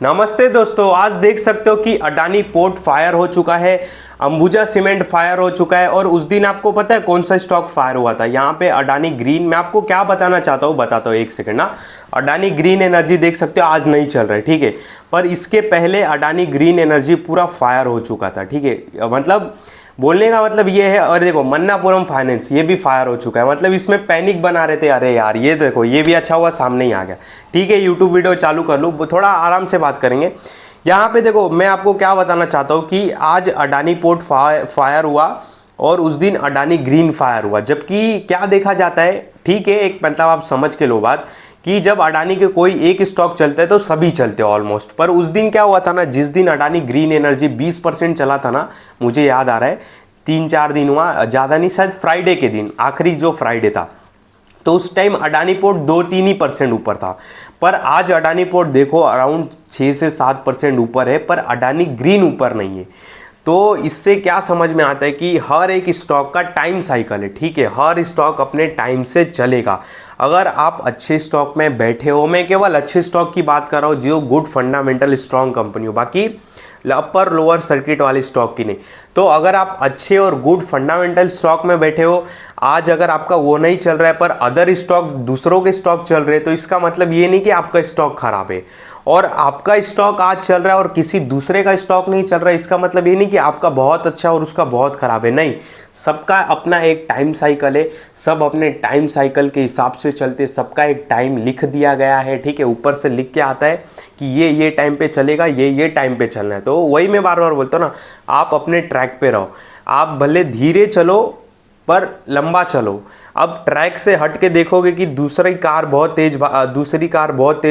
नमस्ते दोस्तों, आज देख सकते हो कि अडानी पोर्ट फायर हो चुका है, अंबुजा सीमेंट फायर हो चुका है। और उस दिन आपको पता है कौन सा स्टॉक फायर हुआ था? यहाँ पे अडानी ग्रीन। मैं आपको क्या बताना चाहता हूँ बताता हूँ, एक सेकंड ना। अडानी ग्रीन एनर्जी देख सकते हो आज नहीं चल रहा है, ठीक है। पर इसके पहले अडानी ग्रीन एनर्जी पूरा फायर हो चुका था, ठीक है। मतलब बोलने का मतलब ये है। और देखो मन्नापुरम फाइनेंस ये भी फायर हो चुका है। मतलब इसमें पैनिक बना रहे थे, अरे यार ये देखो ये भी अच्छा हुआ सामने ही आ गया, ठीक है। यूट्यूब वीडियो चालू कर लूँ, थोड़ा आराम से बात करेंगे। यहाँ पे देखो मैं आपको क्या बताना चाहता हूँ कि आज अडानी पोर्ट फायर हुआ और उस दिन अडानी ग्रीन फायर हुआ। जबकि क्या देखा जाता है, ठीक है, एक मतलब आप समझ के लो बात कि जब अडानी के कोई एक स्टॉक चलता है तो सभी चलते हैं ऑलमोस्ट। पर उस दिन क्या हुआ था ना, जिस दिन अडानी ग्रीन एनर्जी 20% चला था ना, मुझे याद आ रहा है 3-4 दिन हुआ, ज़्यादा नहीं, शायद फ्राइडे के दिन, आखिरी जो फ्राइडे था, तो उस टाइम अडानी पोर्ट 2-3% ऊपर था। पर आज अडानी पोर्ट देखो अराउंड 6 से 7% ऊपर है, पर अडानी ग्रीन ऊपर नहीं है। तो इससे क्या समझ में आता है कि हर एक स्टॉक का टाइम साइकिल है, ठीक है। हर स्टॉक अपने टाइम से चलेगा। अगर आप अच्छे स्टॉक में बैठे हो, मैं केवल अच्छे स्टॉक की बात कर रहा हूँ जो गुड फंडामेंटल स्ट्रॉन्ग कंपनी हो, बाकी अपर लोअर सर्किट वाली स्टॉक की नहीं। तो अगर आप अच्छे और गुड फंडामेंटल स्टॉक में बैठे हो, आज अगर आपका वो नहीं चल रहा है पर अदर स्टॉक दूसरों के स्टॉक चल रहे हैं, तो इसका मतलब ये नहीं कि आपका स्टॉक खराब है। और आपका स्टॉक आज चल रहा है और किसी दूसरे का स्टॉक नहीं चल रहा है, इसका मतलब ये नहीं कि आपका बहुत अच्छा और उसका बहुत खराब है। नहीं, सबका अपना एक टाइम साइकिल है, सब अपने टाइम साइकिल के हिसाब से चलते, सबका एक टाइम लिख दिया गया है, ठीक है। ऊपर से लिख के आता है कि ये टाइम पे चलेगा, ये टाइम पे चलना है। तो वही मैं बार बार बोलता हूँ ना, आप अपने ट्रैक पे रहो। आप भले धीरे चलो पर लंबा चलो। अब ट्रैक से हट के देखोगे कि दूसरी कार बहुत तेज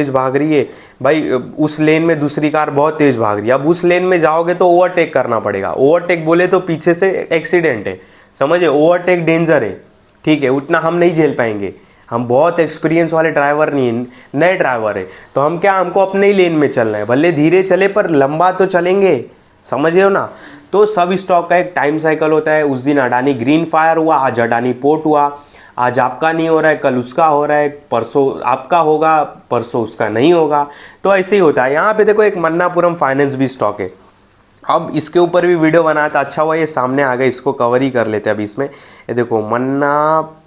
भाग रही है, भाई उस लेन में दूसरी कार बहुत तेज भाग रही है। अब उस लेन में जाओगे तो ओवरटेक करना पड़ेगा। ओवरटेक बोले तो पीछे से एक्सीडेंट है, समझे, ओवरटेक डेंजर है, ठीक है। उतना हम नहीं झेल पाएंगे, हम बहुत एक्सपीरियंस वाले ड्राइवर नहीं, नए ड्राइवर है। तो हमको अपने ही लेन में चलना है, भले धीरे चले पर लंबा तो चलेंगे, समझ रहे हो ना। तो सब स्टॉक का एक टाइम साइकिल होता है। उस दिन अडानी ग्रीन फायर हुआ, आज अडानी पोर्ट हुआ। आज आपका नहीं हो रहा है, कल उसका हो रहा है, परसों आपका होगा, परसों उसका नहीं होगा। तो ऐसे ही होता है। यहाँ पे देखो एक मन्नापुरम फाइनेंस भी स्टॉक है। अब इसके ऊपर भी वीडियो बनाया था, अच्छा हुआ ये सामने आ गया, इसको कवर ही कर लेते हैं अभी इसमें। ये देखो मन्नापुरम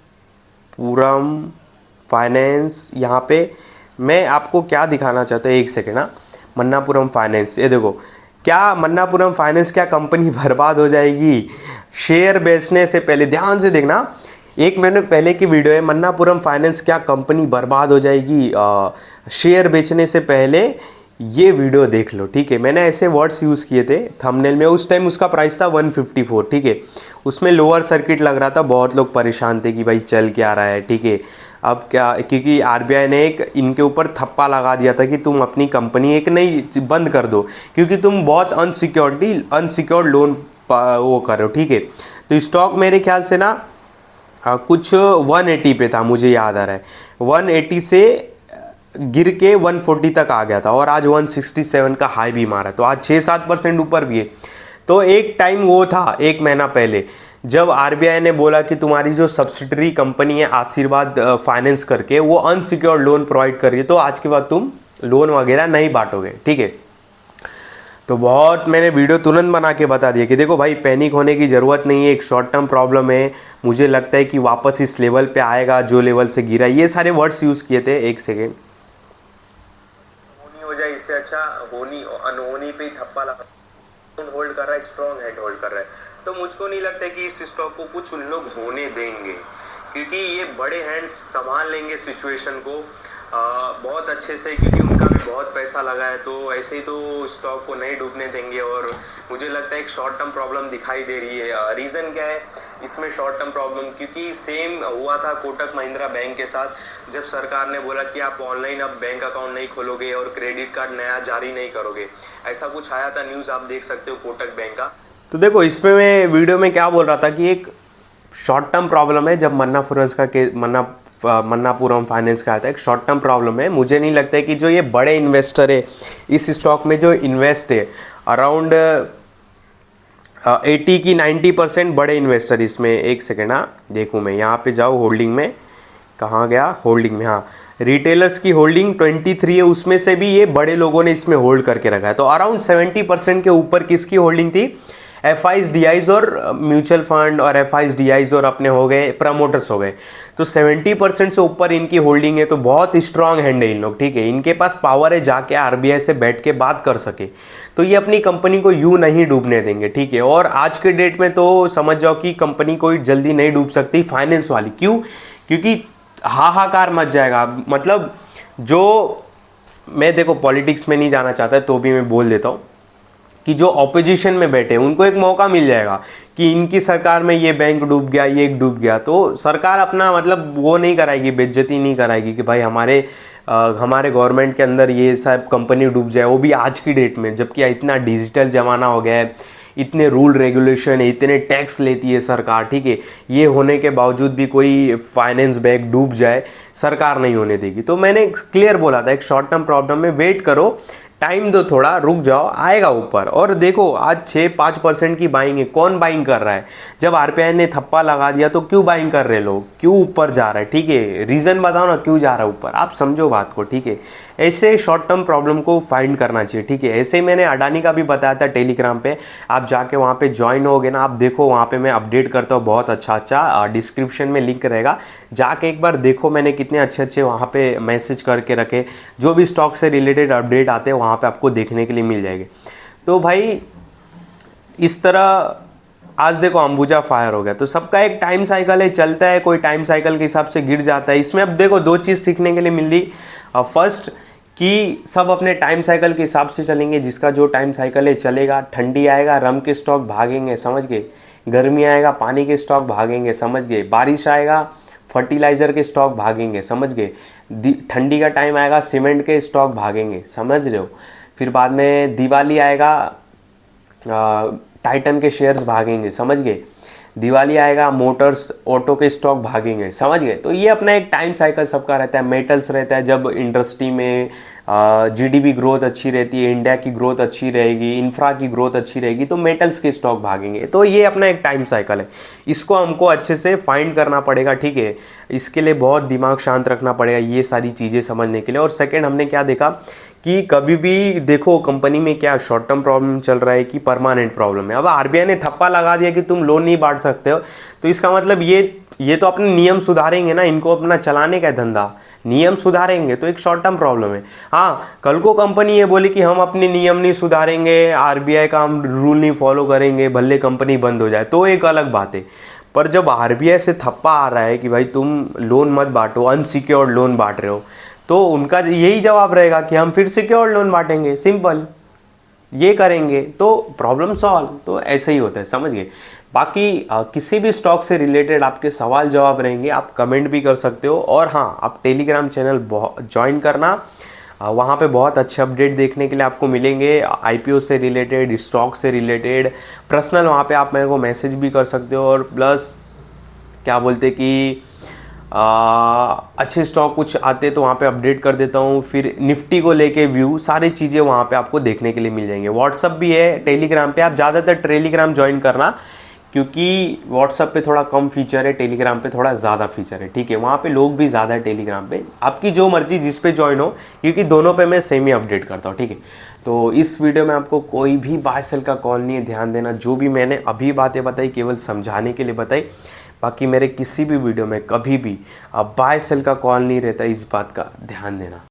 फाइनेंस। यहाँ पे मैं आपको क्या दिखाना चाहता हूँ, एक सेकेंड ना। मन्नापुरम फाइनेंस, ये देखो क्या मन्नापुरम फाइनेंस, क्या कंपनी बर्बाद हो जाएगी? शेयर बेचने से पहले ध्यान से देखना, एक महीने पहले की वीडियो है, मन्नापुरम फाइनेंस क्या कंपनी बर्बाद हो जाएगी शेयर बेचने से पहले, ये वीडियो देख लो, ठीक है। मैंने ऐसे वर्ड्स यूज़ किए थे थंबनेल में। उस टाइम उसका प्राइस था 154, ठीक है। उसमें लोअर सर्किट लग रहा था, बहुत लोग परेशान थे कि भाई चल क्या रहा है, ठीक है। अब क्या, क्योंकि आरबीआई ने एक इनके ऊपर थप्पा लगा दिया था कि तुम अपनी कंपनी एक नई बंद कर दो, क्योंकि तुम बहुत अनसिक्योर्ड लोन वो कर रहे हो, ठीक है। तो स्टॉक मेरे ख्याल से ना कुछ 180 पे था, मुझे याद आ रहा है। 180 से गिर के 140 तक आ गया था और आज 167 का हाई भी मारा, तो आज 6-7% ऊपर भी है। तो एक टाइम वो था, एक महीना पहले, जब आरबीआई ने बोला कि तुम्हारी जो सब्सिडरी कंपनी है आशीर्वाद फाइनेंस करके, वो अनसिक्योर्ड लोन प्रोवाइड कर रही है, तो आज के बाद तुम लोन वगैरह नहीं बांटोगे, ठीक है। तो बहुत मैंने वीडियो तुरंत बना के बता दिया कि देखो भाई पैनिक होने की ज़रूरत नहीं है, एक शॉर्ट टर्म प्रॉब्लम है। मुझे लगता है कि वापस इस लेवल पे आएगा जो लेवल से गिरा। ये सारे वर्ड्स यूज़ किए थे। एक सेकेंड, होनी हो जाए इससे अच्छा होनी अनहोनी पे ही थप्पा लगा होल्ड कर रहा है, स्ट्रॉन्ग हैंड होल्ड कर रहा है। तो मुझको नहीं लगता कि इस स्टॉक को कुछ उन लोग होने देंगे, क्योंकि ये बड़े हैंड्स संभाल लेंगे सिचुएशन को बहुत अच्छे से, क्योंकि उनका भी बहुत पैसा लगा है। तो ऐसे ही तो स्टॉक को नहीं डूबने देंगे। और मुझे लगता है एक शॉर्ट टर्म प्रॉब्लम दिखाई दे रही है। रीज़न क्या है इसमें शॉर्ट टर्म प्रॉब्लम? क्योंकि सेम हुआ था कोटक महिंद्रा बैंक के साथ, जब सरकार ने बोला कि आप ऑनलाइन अब बैंक अकाउंट नहीं खोलोगे और क्रेडिट कार्ड नया जारी नहीं करोगे, ऐसा कुछ आया था न्यूज़, आप देख सकते हो कोटक बैंक का। तो देखो इसमें मैं वीडियो में क्या बोल रहा था कि एक शॉर्ट टर्म प्रॉब्लम है। जब मन्नापुरम फाइनेंस का आता है, एक शॉर्ट टर्म प्रॉब्लम है। मुझे नहीं लगता है कि जो ये बड़े इन्वेस्टर है इस स्टॉक में जो इन्वेस्ट है, अराउंड 80 की 90% बड़े इन्वेस्टर इसमें। एक सेकेंड, हाँ देखूँ मैं यहाँ पे जाऊँ होल्डिंग में, कहाँ गया होल्डिंग में, हाँ रिटेलर्स की होल्डिंग 23 है, उसमें से भी ये बड़े लोगों ने इसमें होल्ड करके रखा है। तो अराउंड 70% के ऊपर किसकी होल्डिंग थी? एफआईज, डीआईज और म्यूचुअल फंड और एफआईज, डीआईज और अपने हो गए प्रमोटर्स हो गए। तो 70% से ऊपर इनकी होल्डिंग है, तो बहुत स्ट्रांग हैंड है इन लोग, ठीक है। इनके पास पावर है जाके आरबीआई से बैठ के बात कर सके, तो ये अपनी कंपनी को यूं नहीं डूबने देंगे, ठीक है। और आज के डेट में तो समझ जाओ कि कंपनी कोई जल्दी नहीं डूब सकती फाइनेंस वाली। क्यों? क्योंकि हाहाकार मच जाएगा। मतलब जो मैं देखो पॉलिटिक्स में नहीं जाना चाहता तो भी मैं बोल देता हूँ कि जो ऑपोजिशन में बैठे उनको एक मौका मिल जाएगा कि इनकी सरकार में ये बैंक डूब गया, ये डूब गया, तो सरकार अपना मतलब वो नहीं कराएगी, बेइज्जती नहीं कराएगी कि भाई हमारे गवर्नमेंट के अंदर ये सब कंपनी डूब जाए, वो भी आज की डेट में, जबकि इतना डिजिटल ज़माना हो गया है, इतने रूल रेगुलेशन है, इतने टैक्स लेती है सरकार, ठीक है। ये होने के बावजूद भी कोई फाइनेंस बैंक डूब जाए, सरकार नहीं होने देगी। तो मैंने क्लियर बोला था, एक शॉर्ट टर्म प्रॉब्लम में वेट करो, टाइम दो, थोड़ा रुक जाओ, आएगा ऊपर। और देखो आज 6-5% की बाइंग है, कौन बाइंग कर रहा है? जब आरबीआई ने थप्पा लगा दिया तो क्यों बाइंग कर रहे लोग, क्यों ऊपर जा रहा है, ठीक है। रीज़न बताओ ना क्यों जा रहा है ऊपर, आप समझो बात को, ठीक है। ऐसे शॉर्ट टर्म प्रॉब्लम को फाइंड करना चाहिए, ठीक है। ऐसे ही मैंने अडानी का भी बताया था टेलीग्राम पे, आप जाके वहाँ पे ज्वाइन होगे ना, आप देखो वहाँ पे मैं अपडेट करता हूँ बहुत अच्छा, डिस्क्रिप्शन में लिंक रहेगा, जाके एक बार देखो मैंने कितने अच्छे वहाँ पे मैसेज करके रखे, जो भी स्टॉक से रिलेटेड अपडेट आते हैं वहाँ पे आपको देखने के लिए मिल जाएंगे। तो भाई इस तरह आज देखो अंबुजा फायर हो गया, तो सबका एक टाइम साइकिल है, चलता है, कोई टाइम साइकिल के हिसाब से गिर जाता है। इसमें अब देखो दो चीज़ सीखने के लिए मिल रही। फर्स्ट कि सब अपने टाइम साइकिल के हिसाब से चलेंगे, जिसका जो टाइम साइकिल है चलेगा। ठंडी आएगा रम के स्टॉक भागेंगे, समझ गए। गर्मी आएगा पानी के स्टॉक भागेंगे, समझ गए। बारिश आएगा फर्टिलाइज़र के स्टॉक भागेंगे, समझ गए। ठंडी का टाइम आएगा सीमेंट के स्टॉक भागेंगे, समझ रहे हो। फिर बाद में दिवाली आएगा टाइटन के शेयर्स भागेंगे, समझ गए। दिवाली आएगा मोटर्स ऑटो के स्टॉक भागेंगे, समझ गए। तो ये अपना एक टाइम साइकिल सबका रहता है। मेटल्स रहता है, जब इंडस्ट्री में जीडीपी ग्रोथ अच्छी रहती है, इंडिया की ग्रोथ अच्छी रहेगी, इंफ्रा की ग्रोथ अच्छी रहेगी, तो मेटल्स के स्टॉक भागेंगे। तो ये अपना एक टाइम साइकिल है, इसको हमको अच्छे से फाइंड करना पड़ेगा, ठीक है। इसके लिए बहुत दिमाग शांत रखना पड़ेगा ये सारी चीज़ें समझने के लिए। और सेकेंड हमने क्या देखा कि कभी भी देखो कंपनी में क्या शॉर्ट टर्म प्रॉब्लम चल रहा है कि परमानेंट प्रॉब्लम है। अब आरबीआई ने थप्पा लगा दिया कि तुम लोन नहीं बांट सकते हो, तो इसका मतलब ये तो अपने नियम सुधारेंगे ना, इनको अपना चलाने का धंधा, नियम सुधारेंगे तो एक शॉर्ट टर्म प्रॉब्लम है। हाँ, कल को कंपनी ये बोली कि हम अपने नियम नहीं सुधारेंगे, आरबीआई का हम रूल नहीं फॉलो करेंगे, भले कंपनी बंद हो जाए, तो एक अलग बात है। पर जब आरबीआई से थप्पा आ रहा है कि भाई तुम लोन मत बांटो, अनसिक्योर्ड लोन बांट रहे हो, तो उनका यही जवाब रहेगा कि हम फिर सिक्योर्ड लोन बांटेंगे, सिंपल, ये करेंगे तो प्रॉब्लम सॉल्व। तो ऐसे ही होता है, समझ गए। बाकी किसी भी स्टॉक से रिलेटेड आपके सवाल जवाब रहेंगे, आप कमेंट भी कर सकते हो। और हाँ, आप टेलीग्राम चैनल ज्वाइन करना, वहाँ पे बहुत अच्छे अपडेट देखने के लिए आपको मिलेंगे, आईपीओ से रिलेटेड, स्टॉक से रिलेटेड, पर्सनल वहाँ पे आप मेरे को मैसेज भी कर सकते हो। और प्लस क्या बोलते कि अच्छे स्टॉक कुछ आते तो वहाँ पे अपडेट कर देता हूँ। फिर निफ्टी को लेके व्यू, सारी चीज़ें वहाँ पे आपको देखने के लिए मिल जाएंगे। व्हाट्सअप भी है टेलीग्राम पे, आप ज़्यादातर टेलीग्राम ज्वाइन करना, क्योंकि व्हाट्सअप पे थोड़ा कम फीचर है, टेलीग्राम पे थोड़ा ज़्यादा फीचर है, ठीक है। वहाँ पे लोग भी ज़्यादा है टेलीग्राम पे, आपकी जो मर्जी जिस पे ज्वाइन हो, क्योंकि दोनों पे मैं सेम ही अपडेट करता हूँ, ठीक है। तो इस वीडियो में आपको कोई भी बाय सेल का कॉल नहीं है, ध्यान देना। जो भी मैंने अभी बातें बताई केवल समझाने के लिए बताई, बाकी मेरे किसी भी वीडियो में कभी भी बाय सेल का कॉल नहीं रहता, इस बात का ध्यान देना।